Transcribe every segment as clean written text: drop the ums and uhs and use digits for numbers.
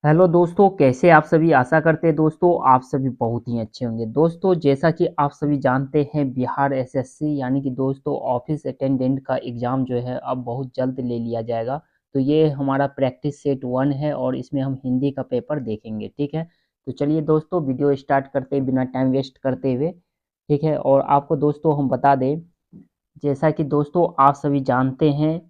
Hello दोस्तों, कैसे आप सभी। आशा करते हैं दोस्तों आप सभी बहुत ही अच्छे होंगे। दोस्तों जैसा कि आप सभी जानते हैं, बिहार एसएससी यानी कि दोस्तों ऑफिस अटेंडेंट का एग्ज़ाम जो है अब बहुत जल्द ले लिया जाएगा। तो ये हमारा प्रैक्टिस सेट 1 है और इसमें हम हिंदी का पेपर देखेंगे, ठीक है। तो चलिए दोस्तों वीडियो स्टार्ट करते हैं बिना टाइम वेस्ट करते हुए, ठीक है। और आपको दोस्तों हम बता दें, जैसा कि दोस्तों आप सभी जानते हैं,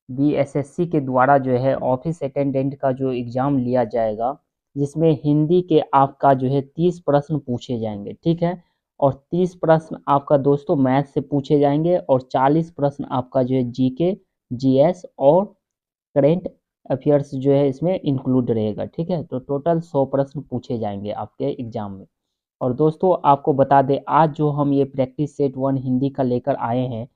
बीएसएससी के द्वारा जो है ऑफिस अटेंडेंट का जो एग्ज़ाम लिया जाएगा, जिसमें हिंदी के आपका जो है 30 प्रश्न पूछे जाएंगे, ठीक है। और 30 प्रश्न आपका दोस्तों मैथ से पूछे जाएंगे और 40 प्रश्न आपका जो है जीके, जीएस और करेंट अफेयर्स जो है इसमें इंक्लूड रहेगा, ठीक है। तो टोटल 100 प्रश्न पूछे जाएंगे आपके एग्ज़ाम में। और दोस्तों आपको बता दें, आज जो हम ये प्रैक्टिस सेट 1 हिंदी का लेकर आए हैं,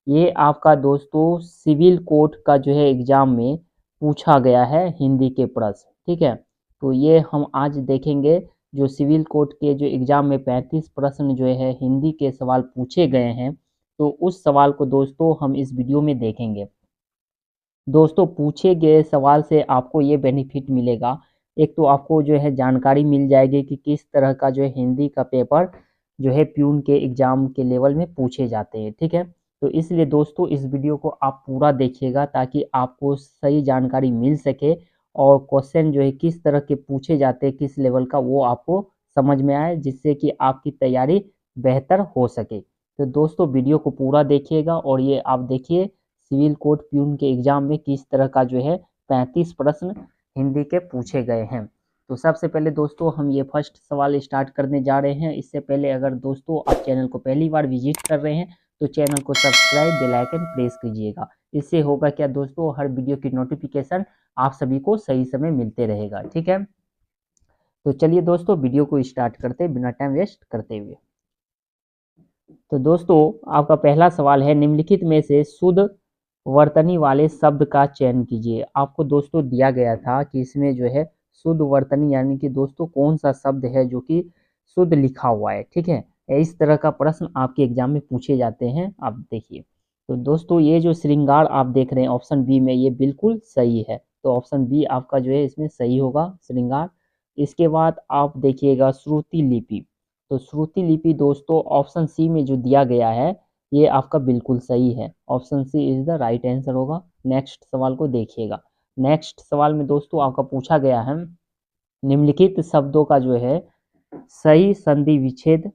ये आपका दोस्तों सिविल कोड का जो है एग्ज़ाम में पूछा गया है हिंदी के प्रश्न, ठीक है। तो ये हम आज देखेंगे, जो सिविल कोड के जो एग्ज़ाम में 35 प्रश्न जो है हिंदी के सवाल पूछे गए हैं, तो उस सवाल को दोस्तों हम इस वीडियो में देखेंगे। दोस्तों पूछे गए सवाल से आपको ये बेनिफिट मिलेगा, एक तो आपको जो है जानकारी मिल जाएगी कि किस तरह का जो है हिंदी का पेपर जो है प्यून के एग्ज़ाम के लेवल में पूछे जाते हैं, ठीक है। तो इसलिए दोस्तों इस वीडियो को आप पूरा देखिएगा ताकि आपको सही जानकारी मिल सके और क्वेश्चन जो है किस तरह के पूछे जाते हैं, किस लेवल का, वो आपको समझ में आए, जिससे कि आपकी तैयारी बेहतर हो सके। तो दोस्तों वीडियो को पूरा देखिएगा और ये आप देखिए सिविल कोड प्यून के एग्ज़ाम में किस तरह का जो है 35 प्रश्न हिंदी के पूछे गए हैं। तो सबसे पहले दोस्तों हम ये फर्स्ट सवाल स्टार्ट करने जा रहे हैं। इससे पहले अगर दोस्तों आप चैनल को पहली बार विजिट कर रहे हैं तो चैनल को सब्सक्राइब, बेल आइकन प्रेस कीजिएगा। इससे होगा क्या दोस्तों, हर वीडियो की नोटिफिकेशन आप सभी को सही समय मिलते रहेगा, ठीक है। तो चलिए दोस्तों वीडियो को स्टार्ट करते हैं बिना टाइम वेस्ट करते हुए। तो दोस्तों आपका पहला सवाल है, निम्नलिखित में से शुद्ध वर्तनी वाले शब्द का चयन कीजिए। आपको दोस्तों दिया गया था कि इसमें जो है शुद्ध वर्तनी यानी कि दोस्तों कौन सा शब्द है जो कि शुद्ध लिखा हुआ है, ठीक है। इस तरह का प्रश्न आपके एग्जाम में पूछे जाते हैं, आप देखिए। तो दोस्तों ये जो श्रृंगार आप देख रहे हैं ऑप्शन बी में, ये बिल्कुल सही है। तो ऑप्शन बी आपका जो है इसमें सही होगा, श्रृंगार। इसके बाद आप देखिएगा श्रुति लिपि। तो श्रुति लिपि दोस्तों ऑप्शन सी में जो दिया गया है, ये आपका बिल्कुल सही है। Option C is the right answer होगा। नेक्स्ट सवाल को देखिएगा। नेक्स्ट सवाल में दोस्तों आपका पूछा गया है, निम्नलिखित शब्दों का जो है सही संधि विच्छेद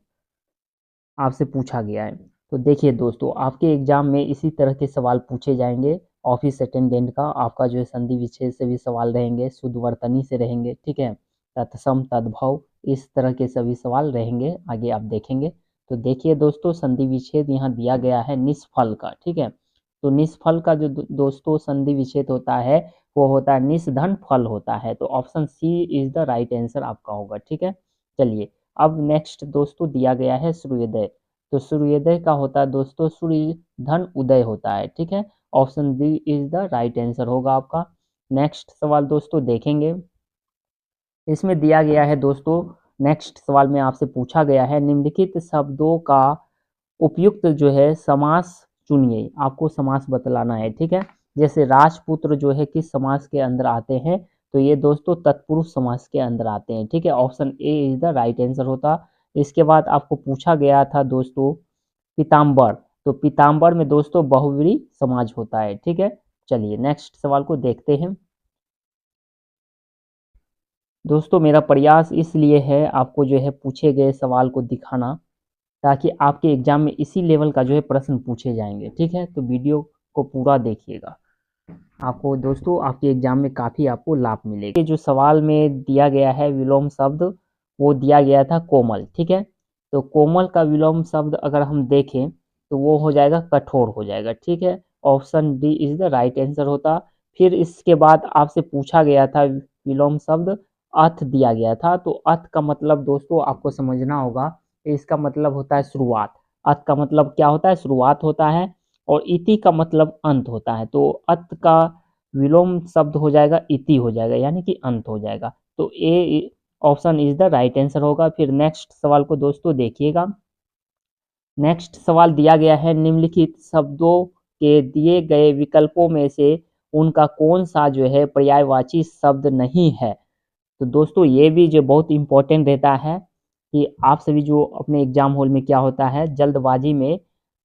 आपसे पूछा गया है। तो देखिए दोस्तों आपके एग्जाम में इसी तरह के सवाल पूछे जाएंगे। ऑफिस अटेंडेंट का आपका जो है संधि विच्छेद से भी सवाल रहेंगे, शुद्ध वर्तनी से रहेंगे, ठीक है। तत्सम, तद्भव, इस तरह के सभी सवाल रहेंगे, आगे आप देखेंगे। तो देखिए दोस्तों संधि विच्छेद यहाँ दिया गया है निष्फल का, ठीक है। तो निष्फल का जो दोस्तों संधि विच्छेद होता है वो होता है निष्धन फल होता है। तो option C is the right answer आपका होगा, ठीक है। चलिए अब नेक्स्ट दोस्तों दिया गया है सूर्योदय। तो सूर्योदय का होता है दोस्तों सूर्य धन उदय होता है, ठीक है। Option D is the right answer होगा आपका। नेक्स्ट सवाल दोस्तों देखेंगे, इसमें दिया गया है दोस्तों, नेक्स्ट सवाल में आपसे पूछा गया है, निम्नलिखित शब्दों का उपयुक्त जो है समास चुनिए। आपको समास बतलाना है, ठीक है। जैसे राजपुत्र जो है किस समास के अंदर आते हैं, तो ये दोस्तों तत्पुरुष समास के अंदर आते हैं, ठीक है। Option A is the right answer होता। इसके बाद आपको पूछा गया था दोस्तों पीताम्बर। तो पीताम्बर में दोस्तों बहुव्रीहि समाज होता है, ठीक है। चलिए नेक्स्ट सवाल को देखते हैं। दोस्तों मेरा प्रयास इसलिए है आपको जो है पूछे गए सवाल को दिखाना, ताकि आपके एग्जाम में इसी लेवल का जो है प्रश्न पूछे जाएंगे, ठीक है। तो वीडियो को पूरा देखिएगा, आपको दोस्तों आपके एग्जाम में काफ़ी आपको लाभ मिलेगा। ये जो सवाल में दिया गया है विलोम शब्द, वो दिया गया था कोमल, ठीक है। तो कोमल का विलोम शब्द अगर हम देखें तो वो हो जाएगा कठोर हो जाएगा, ठीक है। Option D is the right answer होता। फिर इसके बाद आपसे पूछा गया था विलोम शब्द अथ दिया गया था। तो अथ का मतलब दोस्तों आपको समझना होगा, इसका मतलब होता है शुरुआत। अथ का मतलब क्या होता है, शुरुआत होता है। और इति का मतलब अंत होता है। तो अत का विलोम शब्द हो जाएगा इति हो जाएगा, यानी कि अंत हो जाएगा। तो A option is the right answer होगा। फिर नेक्स्ट सवाल को दोस्तों देखिएगा। नेक्स्ट सवाल दिया गया है, निम्नलिखित शब्दों के दिए गए विकल्पों में से उनका कौन सा जो है पर्यायवाची शब्द नहीं है। तो दोस्तों ये भी जो बहुत इम्पोर्टेंट रहता है कि आप सभी जो अपने एग्जाम हॉल में क्या होता है, जल्दबाजी में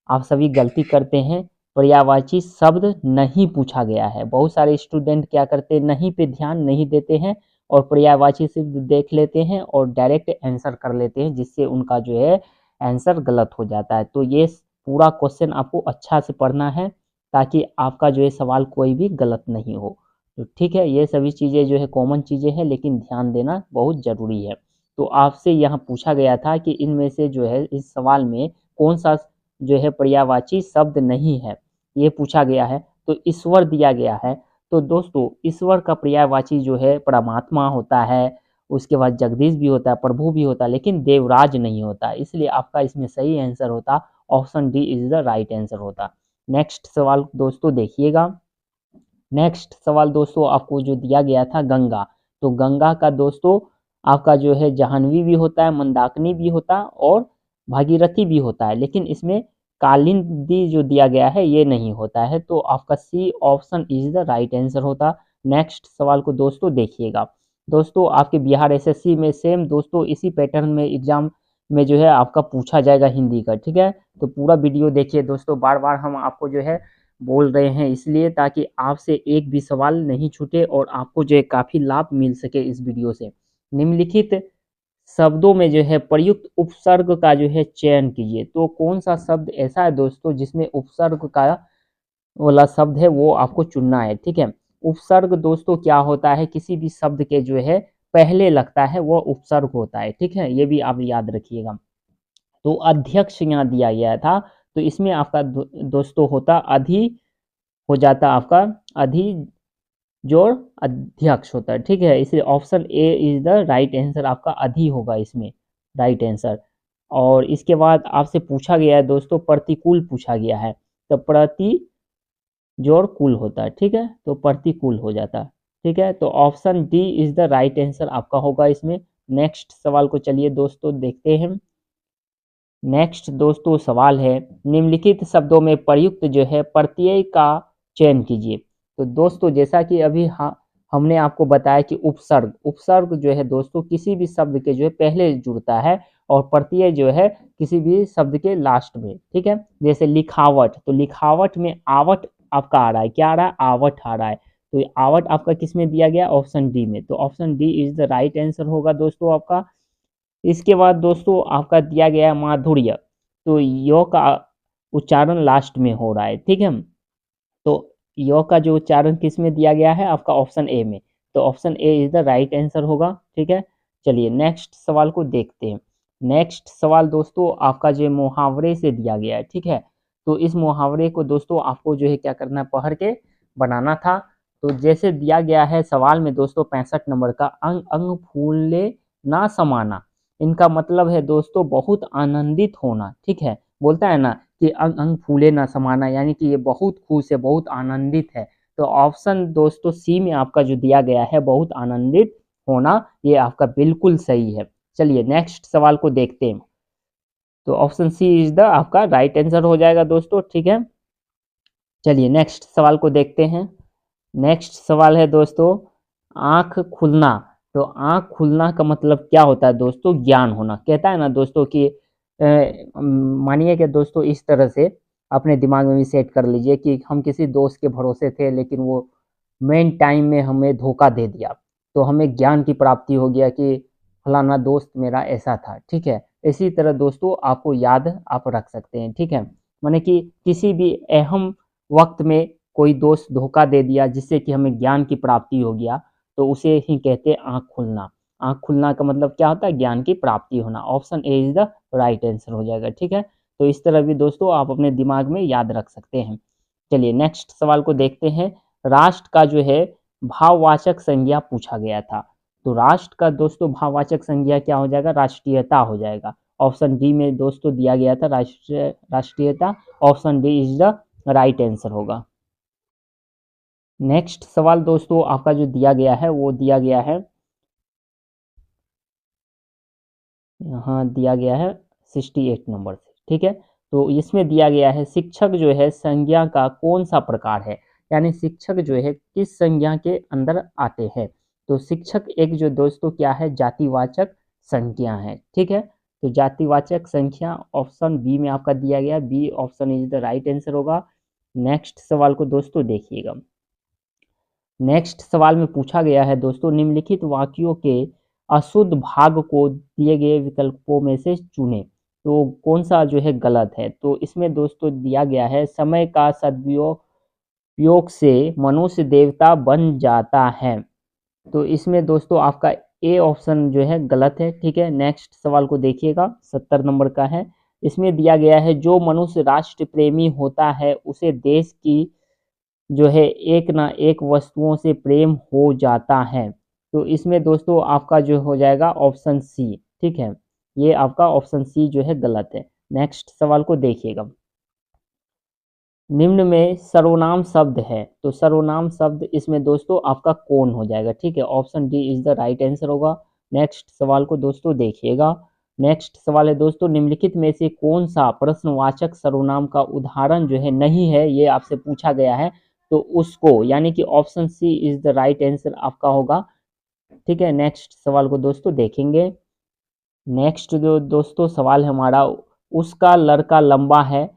आप सभी गलती करते हैं, पर्यायवाची शब्द नहीं पूछा गया है। बहुत सारे स्टूडेंट क्या करते हैं, नहीं पे ध्यान नहीं देते हैं और पर्यायवाची शब्द देख लेते हैं और डायरेक्ट आंसर कर लेते हैं, जिससे उनका जो है आंसर गलत हो जाता है। तो ये पूरा क्वेश्चन आपको अच्छा से पढ़ना है ताकि आपका जो है सवाल कोई भी गलत नहीं हो। तो ठीक है, ये सभी चीज़ें जो है कॉमन चीज़ें हैं, लेकिन ध्यान देना बहुत ज़रूरी है। तो आपसे यहाँ पूछा गया था कि इनमें से जो है इस सवाल में कौन सा जो है पर्यायवाची शब्द नहीं है, ये पूछा गया है। तो ईश्वर दिया गया है। तो दोस्तों ईश्वर का पर्यायवाची जो है परमात्मा होता है, उसके बाद जगदीश भी होता है, प्रभु भी होता है, लेकिन देवराज नहीं होता। इसलिए आपका इसमें सही आंसर होता option D is the right answer होता। नेक्स्ट सवाल दोस्तों देखिएगा। नेक्स्ट सवाल दोस्तों आपको जो दिया गया था गंगा। तो गंगा का दोस्तों आपका जो है जाह्नवी भी होता है, मंदाकिनी भी होता है और भागीरथी भी होता है, लेकिन इसमें कालिंदी जो दिया गया है ये नहीं होता है। तो आपका C option is the right answer होता। नेक्स्ट सवाल को दोस्तों देखिएगा। दोस्तों आपके बिहार एसएससी में सेम दोस्तों इसी पैटर्न में एग्जाम में जो है आपका पूछा जाएगा हिंदी का, ठीक है। तो पूरा वीडियो देखिए दोस्तों, बार बार हम आपको जो है बोल रहे हैं इसलिए ताकि आपसे एक भी सवाल नहीं छूटे और आपको जो है काफ़ी लाभ मिल सके इस वीडियो से। निम्नलिखित शब्दों में जो है प्रयुक्त उपसर्ग का जो है चयन कीजिए। तो कौन सा शब्द ऐसा है दोस्तों जिसमें उपसर्ग का वाला शब्द है वो आपको चुनना है, ठीक है। उपसर्ग दोस्तों क्या होता है, किसी भी शब्द के जो है पहले लगता है वो उपसर्ग होता है, ठीक है, ये भी आप याद रखिएगा। तो अध्यक्ष यहाँ दिया गया था, तो इसमें आपका दोस्तों होता अधि, हो जाता आपका अधि जोड़ अध्यक्ष होता है, ठीक है। इसलिए option A is the right answer, आपका अधि होगा इसमें राइट आंसर। और इसके बाद आपसे पूछा गया है दोस्तों प्रतिकूल पूछा गया है, तो प्रति जोड़ कुल होता है, ठीक है, तो प्रतिकूल हो जाता है, ठीक है। तो option D is the right answer आपका होगा इसमें। नेक्स्ट सवाल को चलिए दोस्तों देखते हैं। नेक्स्ट दोस्तों सवाल है निम्नलिखित शब्दों में प्रयुक्त जो है प्रत्यय का चयन कीजिए। तो दोस्तों जैसा कि अभी हमने आपको बताया कि उपसर्ग उपसर्ग जो है दोस्तों किसी भी शब्द के जो है पहले जुड़ता है और प्रत्यय जो है किसी भी शब्द के लास्ट में, ठीक है। जैसे लिखावट, तो लिखावट में आवट आपका आ रहा है, क्या आ रहा है, आवट आ रहा है। तो आवट आपका किस में दिया गया, ऑप्शन डी में। तो option D is the right answer होगा दोस्तों आपका। इसके बाद दोस्तों आपका दिया गया है माधुर्य, तो य का उच्चारण लास्ट में हो रहा है, ठीक है। तो य का जो उच्चारण किस में दिया गया है, आपका ऑप्शन ए में। तो option A is the right answer होगा, ठीक है। चलिए नेक्स्ट सवाल को देखते हैं। नेक्स्ट सवाल दोस्तों आपका जो मुहावरे से दिया गया है, ठीक है। तो इस मुहावरे को दोस्तों आपको जो है क्या करना है, पढ़ के बनाना था। तो जैसे दिया गया है सवाल में दोस्तों 65 नंबर का, अंग अंग फूले ना समाना, इनका मतलब है दोस्तों बहुत आनंदित होना, ठीक है। बोलता है ना कि अंग अंग फूले ना समाना, यानी कि ये बहुत खुश है, बहुत आनंदित है। तो ऑप्शन दोस्तों सी में आपका जो दिया गया है बहुत आनंदित होना, ये आपका बिल्कुल सही है। चलिए नेक्स्ट सवाल को देखते हैं। तो ऑप्शन सी इज द आपका राइट आंसर हो जाएगा दोस्तों, ठीक है। चलिए नेक्स्ट सवाल को देखते हैं। नेक्स्ट सवाल है दोस्तों आँख खुलना। तो आँख खुलना का मतलब क्या होता है दोस्तों, ज्ञान होना। कहता है ना दोस्तों कि मानिए कि दोस्तों इस तरह से अपने दिमाग में भी सेट कर लीजिए कि हम किसी दोस्त के भरोसे थे, लेकिन वो मेन टाइम में हमें धोखा दे दिया, तो हमें ज्ञान की प्राप्ति हो गया कि फलाना दोस्त मेरा ऐसा था, ठीक है। इसी तरह दोस्तों आपको याद आप रख सकते हैं, ठीक है। माने कि किसी भी अहम वक्त में कोई दोस्त धोखा दे दिया जिससे कि हमें ज्ञान की प्राप्ति हो गया, तो उसे ही कहते हैं आँख खुलना। आँख खुलना का मतलब क्या होता है, ज्ञान की प्राप्ति होना। Option A is the right answer हो जाएगा, ठीक है। तो इस तरह भी दोस्तों आप अपने दिमाग में याद रख सकते हैं। चलिए नेक्स्ट सवाल को देखते हैं। राष्ट्र का जो है भाववाचक संज्ञा पूछा गया था। तो राष्ट्र का दोस्तों भाववाचक संज्ञा क्या हो जाएगा, राष्ट्रीयता हो जाएगा। ऑप्शन डी में दोस्तों दिया गया था राष्ट्रीयता। Option D is the right answer होगा। नेक्स्ट सवाल दोस्तों आपका जो दिया गया है वो दिया गया है, यहाँ दिया गया है 68 नंबर से, ठीक है। तो इसमें दिया गया है शिक्षक जो है संज्ञा का कौन सा प्रकार है। यानी शिक्षक जो है किस संज्ञा के अंदर आते हैं। तो शिक्षक एक जो दोस्तों क्या है, जातिवाचक संज्ञा है। ठीक है, तो जातिवाचक संख्या ऑप्शन बी में आपका दिया गया, B option is the right answer होगा। नेक्स्ट सवाल को दोस्तों देखिएगा। नेक्स्ट सवाल में पूछा गया है दोस्तों, निम्नलिखित वाक्यों के अशुद्ध भाग को दिए गए विकल्पों में से चुनें। तो कौन सा जो है गलत है। तो इसमें दोस्तों दिया गया है, समय का सदुपयोग से मनुष्य देवता बन जाता है। तो इसमें दोस्तों आपका ए ऑप्शन जो है गलत है। ठीक है, नेक्स्ट सवाल को देखिएगा, 70 नंबर का है। इसमें दिया गया है, जो मनुष्य राष्ट्र प्रेमी होता है उसे देश की जो है एक ना एक वस्तुओं से प्रेम हो जाता है। तो इसमें दोस्तों आपका जो हो जाएगा ऑप्शन सी। ठीक है, ये आपका ऑप्शन सी जो है गलत है। नेक्स्ट सवाल को देखिएगा, निम्न में सर्वनाम शब्द है। तो सर्वनाम शब्द इसमें दोस्तों आपका कौन हो जाएगा। ठीक है, option D is the right answer होगा। नेक्स्ट सवाल को दोस्तों देखिएगा। नेक्स्ट सवाल है दोस्तों, निम्नलिखित में से कौन सा प्रश्नवाचक सर्वनाम का उदाहरण जो है नहीं है, ये आपसे पूछा गया है। तो उसको यानी कि option C is the right answer आपका होगा। ठीक है, नेक्स्ट सवाल को दोस्तों देखेंगे। नेक्स्ट जो दोस्तों सवाल है हमारा, उसका लड़का लंबा है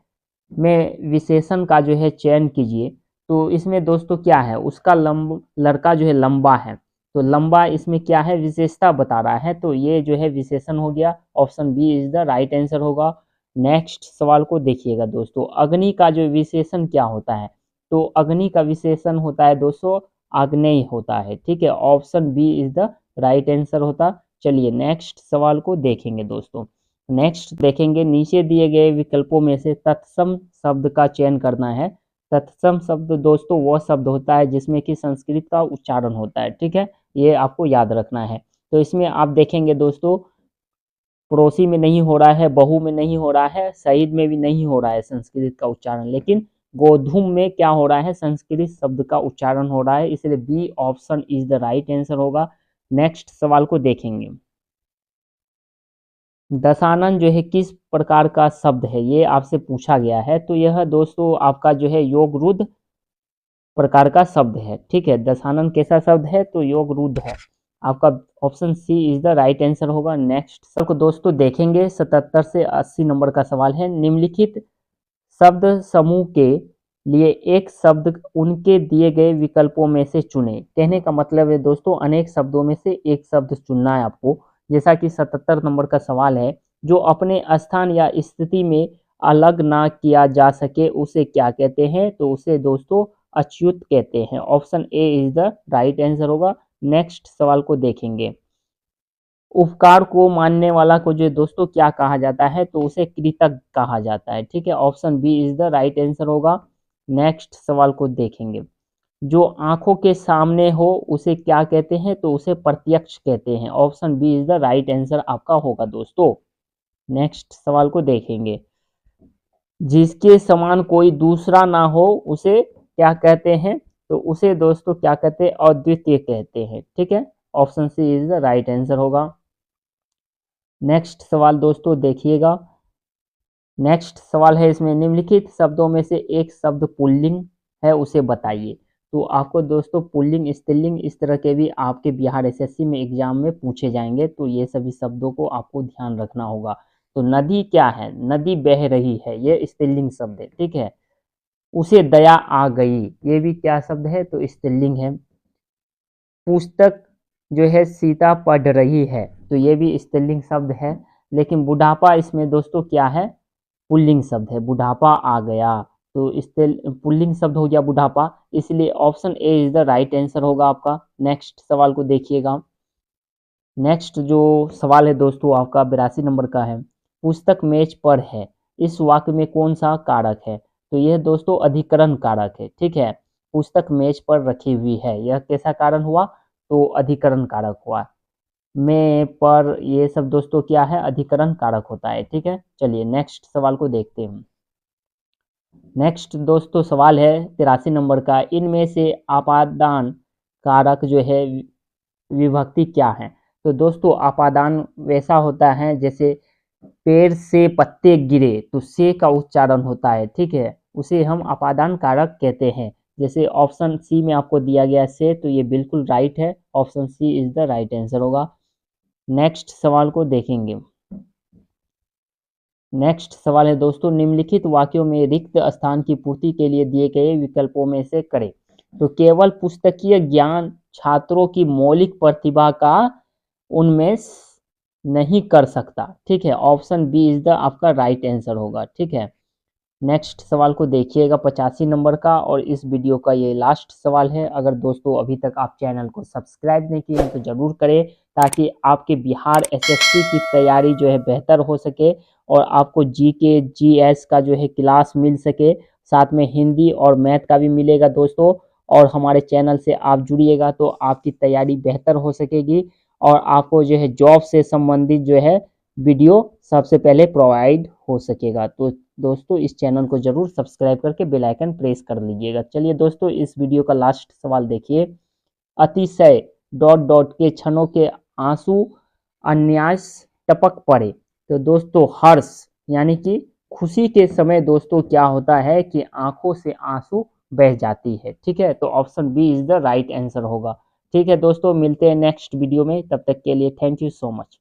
में विशेषण का जो है चयन कीजिए। तो इसमें दोस्तों क्या है, उसका लड़का जो है लंबा है। तो लंबा इसमें क्या है, विशेषता बता रहा है। तो ये जो है विशेषण हो गया, option B is the right answer होगा। नेक्स्ट सवाल को देखिएगा दोस्तों, अग्नि का जो विशेषण क्या होता है। तो अग्नि का विशेषण होता है दोस्तों आग्नेय होता है। ठीक है, option B is the right answer होता। चलिए नेक्स्ट सवाल को देखेंगे दोस्तों। नेक्स्ट देखेंगे, नीचे दिए गए विकल्पों में से तत्सम शब्द का चयन करना है। तत्सम शब्द दोस्तों वह शब्द होता है जिसमें कि संस्कृत का उच्चारण होता है। ठीक है, ये आपको याद रखना है। तो इसमें आप देखेंगे दोस्तों, पड़ोसी में नहीं हो रहा है, बहू में नहीं हो रहा है, शहीद में भी नहीं हो रहा है संस्कृत का उच्चारण, लेकिन गोधूम में क्या हो रहा है, संस्कृत शब्द का उच्चारण हो रहा है। इसलिए B option is the right answer होगा। नेक्स्ट सवाल को देखेंगे, दशानन जो है किस प्रकार का शब्द है, ये आपसे पूछा गया है। तो यह दोस्तों आपका जो है योगरुद्ध प्रकार का शब्द है। ठीक है, दशानन कैसा शब्द है, तो योगरुद्ध है। आपका option C is the right answer होगा। नेक्स्ट सवाल को दोस्तों देखेंगे, 77 से 80 नंबर का सवाल है, निम्नलिखित शब्द समूह के लिए एक शब्द उनके दिए गए विकल्पों में से चुने। कहने का मतलब है दोस्तों, अनेक शब्दों में से एक शब्द चुनना है आपको। जैसा कि 77 नंबर का सवाल है, जो अपने स्थान या स्थिति में अलग ना किया जा सके उसे क्या कहते हैं। तो उसे दोस्तों अच्युत कहते हैं। Option A is the right answer होगा। नेक्स्ट सवाल को देखेंगे, उपकार को मानने वाला को जो दोस्तों क्या कहा जाता है, तो उसे कृतज्ञ कहा जाता है। ठीक है, option B is the right answer होगा। नेक्स्ट सवाल को देखेंगे, जो आंखों के सामने हो उसे क्या कहते हैं, तो उसे प्रत्यक्ष कहते हैं। Option B is the right answer आपका होगा दोस्तों। नेक्स्ट सवाल को देखेंगे, जिसके समान कोई दूसरा ना हो उसे क्या कहते हैं, तो उसे दोस्तों क्या कहते हैं, अद्वितीय कहते हैं। ठीक है, option C is the right answer होगा। नेक्स्ट सवाल दोस्तों देखिएगा। नेक्स्ट सवाल है इसमें, निम्नलिखित शब्दों में से एक शब्द पुल्लिंग है उसे बताइए। तो आपको दोस्तों पुल्लिंग स्त्रीलिंग इस तरह के भी आपके बिहार एसएससी में एग्जाम में पूछे जाएंगे। तो ये सभी शब्दों को आपको ध्यान रखना होगा। तो नदी क्या है, नदी बह रही है, ये स्त्रीलिंग शब्द है। ठीक है, उसे दया आ गई, ये भी क्या शब्द है, तो स्त्रीलिंग है। पुस्तक जो है सीता पढ़ रही है, तो ये भी स्त्रीलिंग शब्द है। लेकिन बुढ़ापा इसमें दोस्तों क्या है, पुल्लिंग शब्द है, बुढ़ापा आ गया। तो स्त्री पुल्लिंग शब्द हो गया बुढ़ापा, इसलिए option A is the right answer होगा आपका। नेक्स्ट सवाल को देखिएगा। नेक्स्ट जो सवाल है दोस्तों आपका 82 नंबर का है, पुस्तक मेज पर है, इस वाक्य में कौन सा कारक है। तो यह दोस्तों अधिकरण कारक है। ठीक है, पुस्तक मेज पर रखी हुई है, यह कैसा कारण हुआ, तो अधिकरण कारक हुआ। में पर ये सब दोस्तों क्या है, अधिकरण कारक होता है। ठीक है, चलिए नेक्स्ट सवाल को देखते हैं। नेक्स्ट दोस्तों सवाल है 83 नंबर का, इनमें से आपादान कारक जो है विभक्ति क्या है। तो दोस्तों आपादान वैसा होता है जैसे पेड़ से पत्ते गिरे, तो से का उच्चारण होता है। ठीक है, उसे हम अपादान कारक कहते हैं। जैसे ऑप्शन सी में आपको दिया गया से, तो ये बिल्कुल राइट है, option C is the right answer होगा। नेक्स्ट सवाल को देखेंगे। नेक्स्ट सवाल है दोस्तों, निम्नलिखित वाक्यों में रिक्त स्थान की पूर्ति के लिए दिए गए विकल्पों में से करें। तो केवल पुस्तकीय ज्ञान छात्रों की मौलिक प्रतिभा का उनमें नहीं कर सकता। ठीक है, ऑप्शन बी इज द आपका राइट आंसर होगा। ठीक है, नेक्स्ट सवाल को देखिएगा 85 नंबर का, और इस वीडियो का ये लास्ट सवाल है। अगर दोस्तों अभी तक आप चैनल को सब्सक्राइब नहीं किए हैं तो ज़रूर करें, ताकि आपके बिहार एसएससी की तैयारी जो है बेहतर हो सके, और आपको जीके जीएस का जो है क्लास मिल सके, साथ में हिंदी और मैथ का भी मिलेगा दोस्तों। और हमारे चैनल से आप जुड़िएगा तो आपकी तैयारी बेहतर हो सकेगी, और आपको जो है जॉब से संबंधित जो है वीडियो सबसे पहले प्रोवाइड हो सकेगा। तो दोस्तों इस चैनल को जरूर सब्सक्राइब करके बेल आइकन प्रेस कर लीजिएगा। चलिए दोस्तों, इस वीडियो का लास्ट सवाल देखिए। अतिशय डॉट डॉट के क्षणों के आंसू अन्यास टपक पड़े। तो दोस्तों हर्ष यानी कि खुशी के समय दोस्तों क्या होता है कि आंखों से आंसू बह जाती है। ठीक है, तो option B is the right answer होगा। ठीक है दोस्तों, मिलते हैं नेक्स्ट वीडियो में, तब तक के लिए थैंक यू सो मच।